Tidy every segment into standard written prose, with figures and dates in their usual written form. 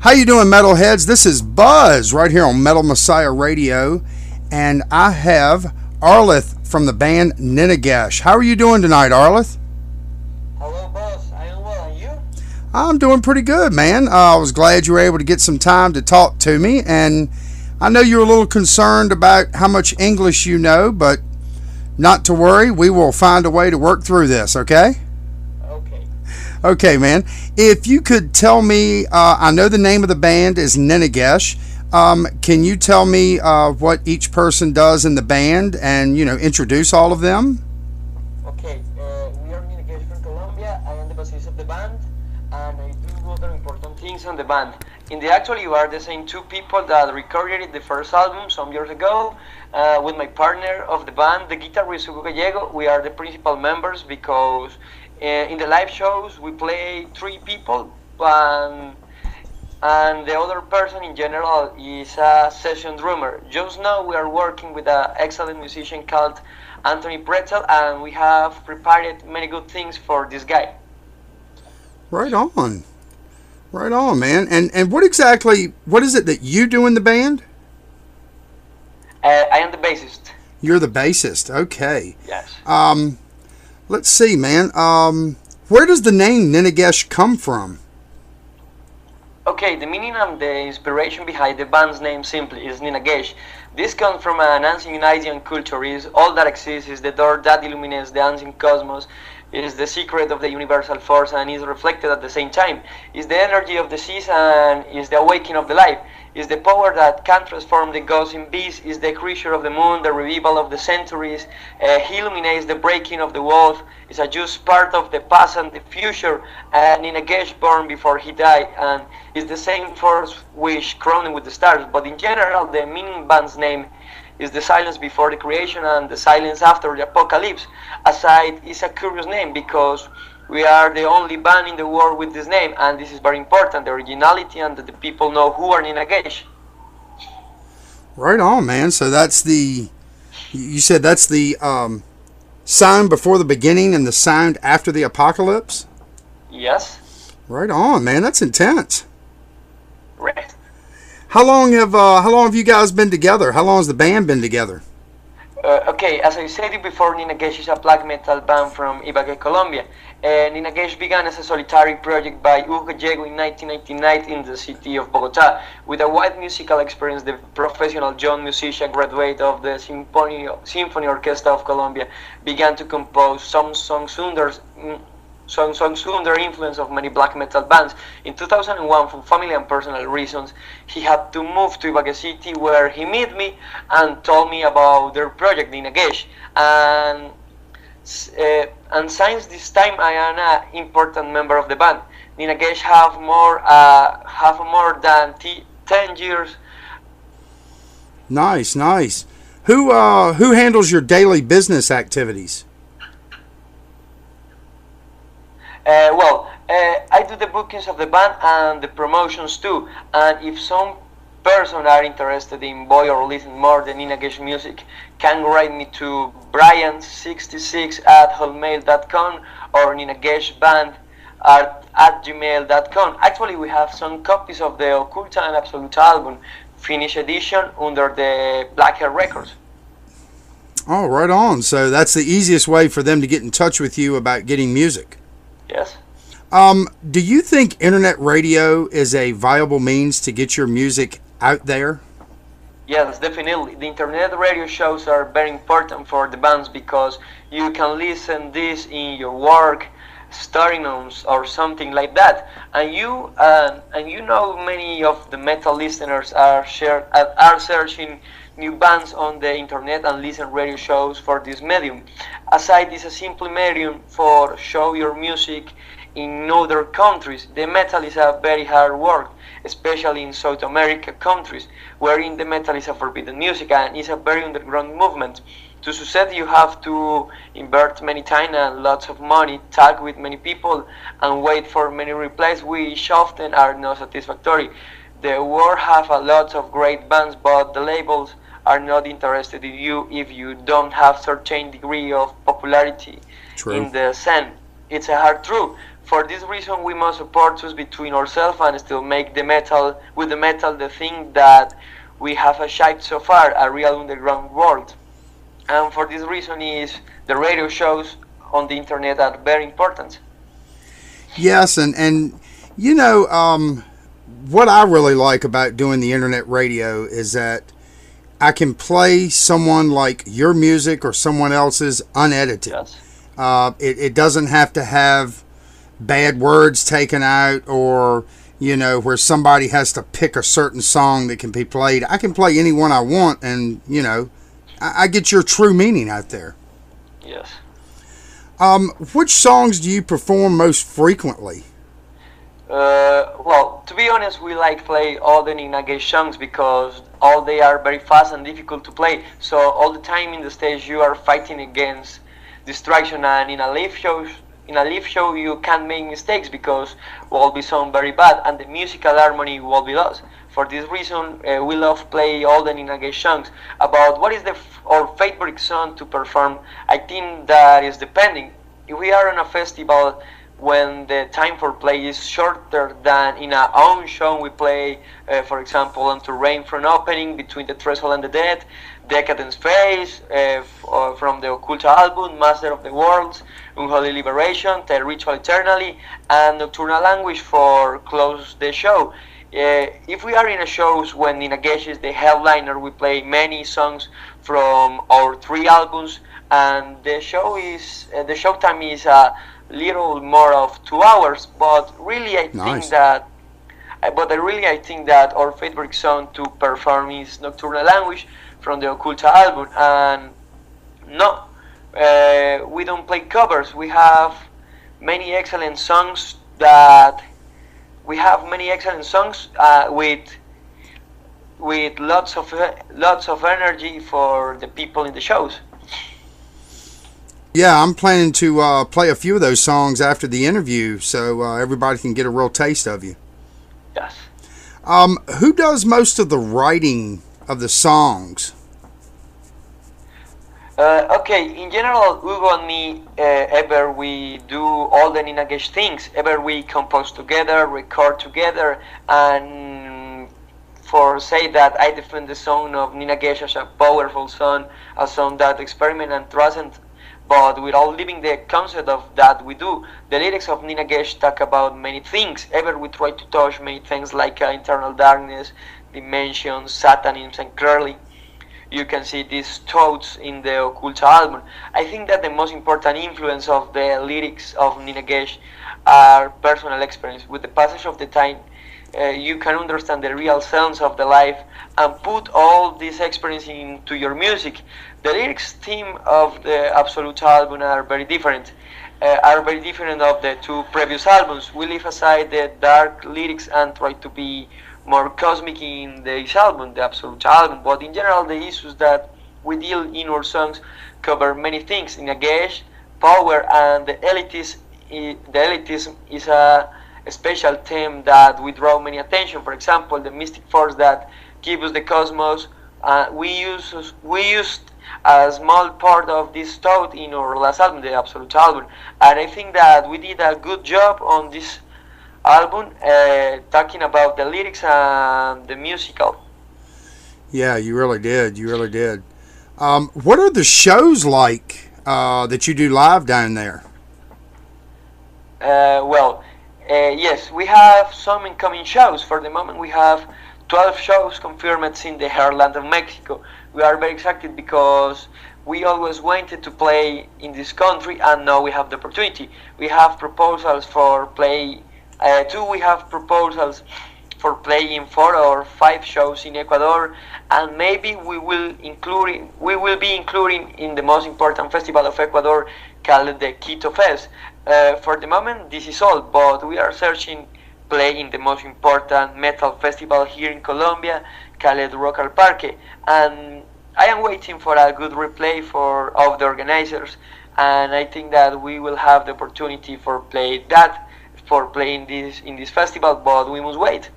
How you doing, metalheads? This is Buzz right here on Metal Messiah Radio, and I have Arleth from the band Ninnagesh. How are you doing tonight, Arleth? Hello, boss. I am well, and you? I'm doing pretty good, man. I was glad you were able to get some time to talk to me, and I know you're a little concerned about how much English you know, but not to worry. We will find a way to work through this, okay? Okay. Okay, man. If you could tell me, I know the name of the band is Ninnagesh. Can you tell me what each person does in the band and, introduce all of them? Okay, we are Ninnagesh from Colombia. I am the bassist of the band, and I do other important things on the band. Actually, we are the same two people that recorded the first album some years ago with my partner of the band, the guitarist Hugo Gallego. We are the principal members because in the live shows we play three people, and the other person in general is a session drummer. Just now we are working with an excellent musician called Anthony Pretzel, and we have prepared many good things for this guy. Right on. Right on, man. And what is it that you do in the band? I am the bassist. You're the bassist. Okay. Yes. Let's see, man. Where does the name Ninnagesh come from? Okay, the meaning and the inspiration behind the band's name simply is Ninnagesh. This comes from an ancient Indian culture. Is all that exists is the door that illuminates the ancient cosmos. Is the secret of the universal force and is reflected at the same time. Is the energy of the seas and is the awakening of the life. Is the power that can transform the gods in beasts. Is the creature of the moon, the revival of the centuries. He illuminates the breaking of the wolf. Is a just part of the past and the future. And Ninnagesh born before he died, and is the same force which crowning with the stars. But in general, the meaning band's name is the silence before the creation and the silence after the apocalypse. Aside is a curious name because we are the only band in the world with this name, and this is very important, the originality and that the people know who are Ninnagesh. Right on, man. So you said that's the sound before the beginning and the sound after the apocalypse? Yes. Right on, man. That's intense. Right. How long have you guys been together? How long has the band been together? Okay, as I said before, Ninnagesh is a black metal band from Ibagué, Colombia. Ninnagesh began as a solitary project by Hugo Gallego in 1999 in the city of Bogota. With a wide musical experience, the professional young musician graduate of the Symphony Orchestra of Colombia began to compose some songs under influence of many black metal bands. In 2001, for family and personal reasons, he had to move to Ibagué City, where he met me and told me about their project, Ninnagesh. And since this time, I am an important member of the band. Ninnagesh have more than 10 years. Nice, nice. Who handles your daily business activities? I do the bookings of the band and the promotions too. And if some person are interested in buy or listen more the Ninnagesh music, can write me to brian66@hotmail.com or ninnageshband@gmail.com. Actually, we have some copies of the Occulta and Absoluta album, finished edition, under the Black Hair Records. Oh, right on. So that's the easiest way for them to get in touch with you about getting music. Yes. Do you think internet radio is a viable means to get your music out there? Yes, definitely. The internet radio shows are very important for the bands because you can listen this in your work, starting on or something like that. And you know many of the metal listeners are searching new bands on the internet and listen radio shows for this medium. Aside is a simple medium for show your music in other countries. The metal is a very hard work, especially in South America countries, wherein the metal is a forbidden music and is a very underground movement. To succeed, you have to invest many time and lots of money, talk with many people, and wait for many replies, which often are not satisfactory. The world have a lot of great bands, but the labels are not interested in you if you don't have certain degree of popularity. True. In the scene. It's a hard truth. For this reason, we must support us between ourselves and still make the metal with the metal the thing that we have achieved so far, a real underground world. And for this reason, is the radio shows on the internet are very important. Yes, and you know, what I really like about doing the internet radio is that I can play someone like your music or someone else's unedited. Yes. It doesn't have to have bad words taken out, or you know, where somebody has to pick a certain song that can be played. I can play any one I want, and you know, I get your true meaning out there. Yes. Which songs do you perform most frequently? Well, to be honest, we like play all the Ninnagesh songs because all they are very fast and difficult to play. So all the time in the stage you are fighting against distraction, and in a live show you can't make mistakes because will be sound very bad and the musical harmony will be lost. For this reason, we love play all the Ninnagesh songs. About what is our favorite song to perform, I think that is depending. If we are on a festival when the time for play is shorter than in our own show, we play, for example, on to Rain from opening, Between the Threshold and the Dead, Decadence Phase, from the Occult album, Master of the Worlds, Unholy Liberation, The Ritual Eternally, and Nocturnal Language for close the show. If we are in a shows when Ninnagesh is the headliner, we play many songs from our three albums, and the show time is little more of 2 hours, but really I Nice. think that I think that our favorite song to perform is Nocturnal Language from the Occult album. And no, we don't play covers. We have many excellent songs with lots of energy for the people in the shows. Yeah, I'm planning to play a few of those songs after the interview, so everybody can get a real taste of you. Yes. Who does most of the writing of the songs? Okay, in general, Hugo and me, ever we do all the Ninnagesh things, ever we compose together, record together, and for say that I defend the song of Ninnagesh as a powerful song, a song that experiment and transcend, but without leaving the concept of that we do. The lyrics of Ninnagesh talk about many things. Ever we try to touch many things like internal darkness, dimensions, satanism, and clearly you can see these thoughts in the Occult album. I think that the most important influence of the lyrics of Ninnagesh are personal experience. With the passage of the time, you can understand the real sense of the life and put all this experience into your music. The lyrics theme of the Absolute album are very different. Of the two previous albums. We leave aside the dark lyrics and try to be more cosmic in this album, the Absolute album. But in general, the issues that we deal in our songs cover many things. Ninnagesh, power, and the elitism is a special theme that we draw many attention. For example, the mystic force that gives us the cosmos. We used a small part of this thought in our last album, the Absolute album, and I think that we did a good job on this album, talking about the lyrics and the musical. Yeah, you really did. You really did. What are the shows like that you do live down there? Yes, we have some incoming shows. For the moment, we have 12 shows confirmed in the heartland of Mexico. We are very excited because we always wanted to play in this country, and now we have the opportunity. We have proposals for play. We have proposals for playing 4 or 5 shows in Ecuador, and maybe we will be including in the most important festival of Ecuador called the Quito Fest. For the moment, this is all, but we are searching play in the most important metal festival here in Colombia called Rock al Parque, and I am waiting for a good replay of the organizers, and I think that we will have the opportunity for playing this in this festival, but we must wait.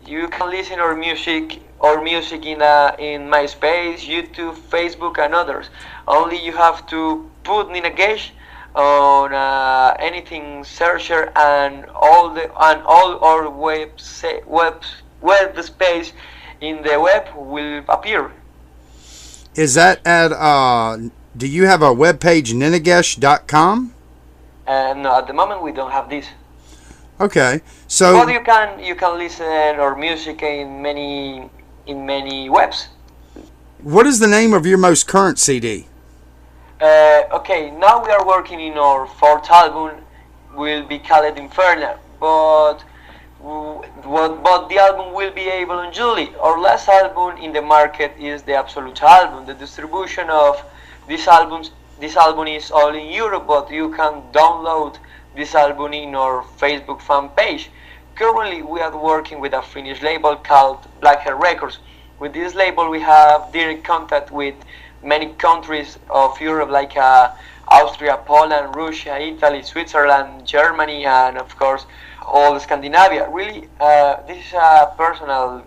You can listen our music in MySpace, YouTube, Facebook, and others. Only you have to put Ninnagesh on anything searcher, and all our web space in the web will appear. Is that at, do you have a webpage, Ninnagesh.com? No, at the moment we don't have this. Okay, so But you can listen our music in many webs. what is the name of your most current CD? Okay, now we are working in our fourth album. Will be called Inferno, but the album will be able in July. Our last album in the market is the Absolute album. The distribution of this album is all in Europe, but you can download this album in our Facebook fan page. Currently, we are working with a Finnish label called Blackhair Records. With this label, we have direct contact with many countries of Europe, like Austria, Poland, Russia, Italy, Switzerland, Germany, and of course all Scandinavia. Really, this is a personal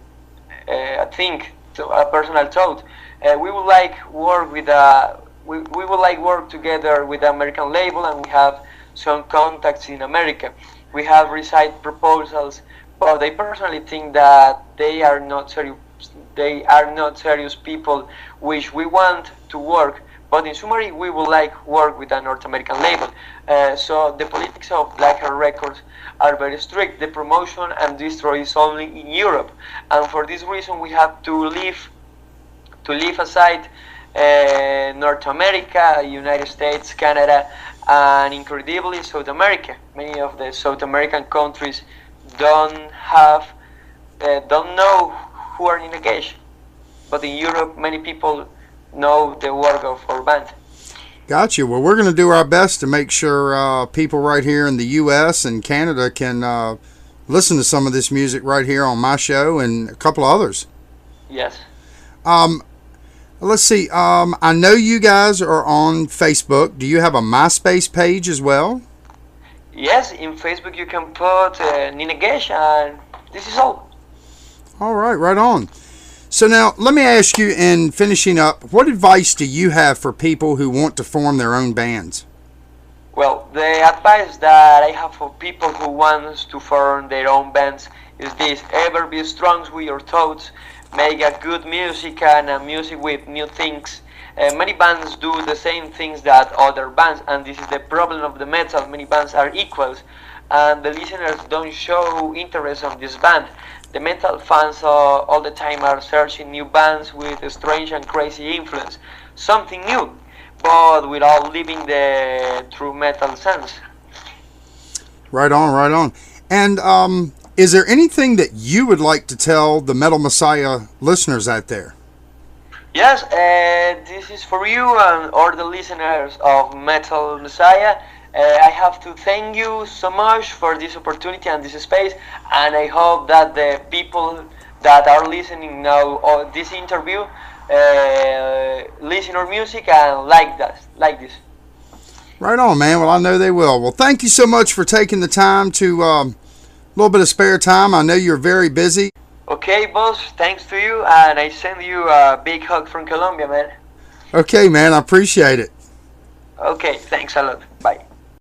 thing, a personal thought. We would like we would like work together with the American label, and we have some contacts in America. We have received proposals, but I personally think that they are not serious. They are not serious people which we want to work. But in summary, we would like work with a North American label. So the politics of Blackhair Records are very strict. The promotion and distro is only in Europe, and for this reason we have to leave aside North America, United States, Canada, and incredibly South America. Many of the South American countries don't know who are Ninnagesh, but in Europe many people know the work of our band. Gotcha. Well, we're going to do our best to make sure people right here in the U.S. and Canada can listen to some of this music right here on my show and a couple of others. Yes. Let's see. I know you guys are on Facebook. Do you have a MySpace page as well? Yes, in Facebook you can put Ninnagesh, and this is all. All right, right on. So now, let me ask you, in finishing up, what advice do you have for people who want to form their own bands? Well, the advice that I have for people who want to form their own bands is this: ever be strong with your thoughts, make a good music and a music with new things. Many bands do the same things that other bands, and this is the problem of the metal. Many bands are equals, and the listeners don't show interest on this band. The metal fans all the time are searching new bands with a strange and crazy influence, something new, but without leaving the true metal sense. Right on, right on. And is there anything that you would like to tell the Metal Messiah listeners out there? Yes, this is for you and all the listeners of Metal Messiah. I have to thank you so much for this opportunity and this space, and I hope that the people that are listening now on this interview listen our music and like this. Right on, man. Well, I know they will. Well, thank you so much for taking the time to a little bit of spare time. I know you're very busy. Okay, boss. Thanks to you, and I send you a big hug from Colombia, man. Okay, man. I appreciate it. Okay, thanks a lot.